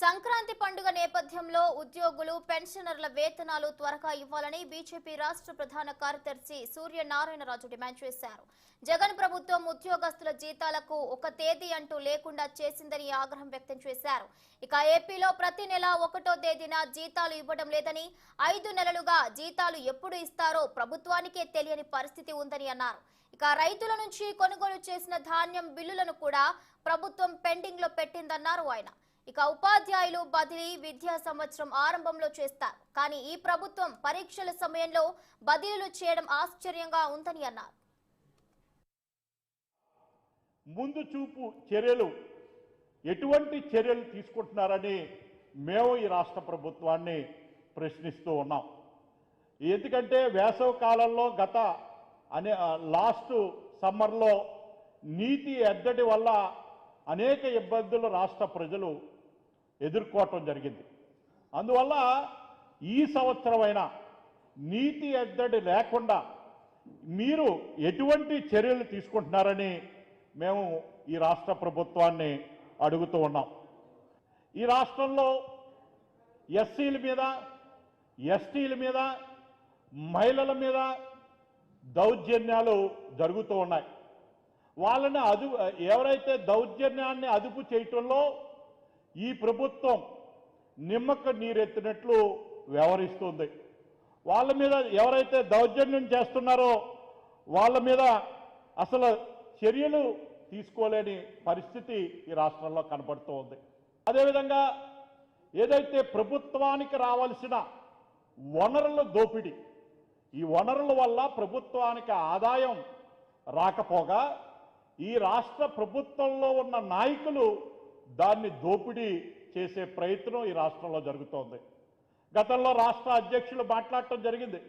సంక్రాంతి పండుగ నేపథ్యంలో ఉద్యోగులు పెన్షనర్ల వేతనాలు త్వరగా ఇవ్వాలని బీజేపీ రాష్ట్ర ప్రధాన కార్యదర్శి సూర్యనారాయణరాజు డిమాండ్ చేశారు. జగన్ ప్రభుత్వం ఉద్యోగస్తుల జీతాలకు ఒక తేదీ అంటూ లేకుండా చేసిందని ఆగ్రహం వ్యక్తం చేశారు. ఇక ఏపీలో ప్రతి నెల 1వ తేదీన జీతాలు ఇవ్వడం లేదని, 5 నెలలుగా జీతాలు ఎప్పుడు ఇస్తారో ప్రభుత్వానికే తెలియని పరిస్థితి ఉందని అన్నారు. ఇక రైతుల నుంచి కొనుగోలు చేసిన ధాన్యం బిల్లులను కూడా ప్రభుత్వం పెండింగ్ లో పెట్టిందన్నారు ఆయన. ఇక ఉపాధ్యాయులు బదిలీ విద్యా సంవత్సరం ఆరంభంలో చేస్తారు, కానీ ఈ ప్రభుత్వం పరీక్షల సమయంలో బదిలీలు చేయడం ఆశ్చర్యంగా ఉందని అన్నారు. ముందు చూపు చర్యలు ఎటువంటి చర్యలు తీసుకుంటున్నారని మేము ఈ రాష్ట్ర ప్రభుత్వాన్ని ప్రశ్నిస్తూ ఉన్నాం. ఎందుకంటే వేసవి కాలంలో లాస్ట్ సమ్మర్లో నీటి ఎద్దడి వల్ల అనేక ఇబ్బందులు రాష్ట్ర ప్రజలు ఎదుర్కోవటం జరిగింది. అందువల్ల ఈ సంవత్సరమైనా నీటి ఎద్దడి లేకుండా మీరు ఎటువంటి చర్యలు తీసుకుంటున్నారని మేము ఈ రాష్ట్ర ప్రభుత్వాన్ని అడుగుతూ ఉన్నాం. ఈ రాష్ట్రంలో ఎస్సీల మీద, ఎస్టీల మీద, మహిళల మీద దౌర్జన్యాలు జరుగుతూ ఉన్నాయి. వాళ్ళని ఎవరైతే దౌర్జన్యాన్ని అదుపు చేయటంలో ఈ ప్రభుత్వం నిమ్మక నీరెత్తినట్లు వ్యవహరిస్తుంది. వాళ్ళ మీద ఎవరైతే దౌర్జన్యం చేస్తున్నారో వాళ్ళ మీద అసలు చర్యలు తీసుకోలేని పరిస్థితి ఈ రాష్ట్రంలో కనపడుతూ ఉంది. అదేవిధంగా ఏదైతే ప్రభుత్వానికి రావాల్సిన వనరుల దోపిడీ, ఈ వనరుల వల్ల ప్రభుత్వానికి ఆదాయం రాకపోగా ఈ రాష్ట్ర ప్రభుత్వంలో ఉన్న నాయకులు దాన్ని దోపిడీ చేసే ప్రయత్నం ఈ రాష్ట్రంలో జరుగుతోంది. గతంలో రాష్ట్ర అధ్యక్షులు మాట్లాడటం జరిగింది.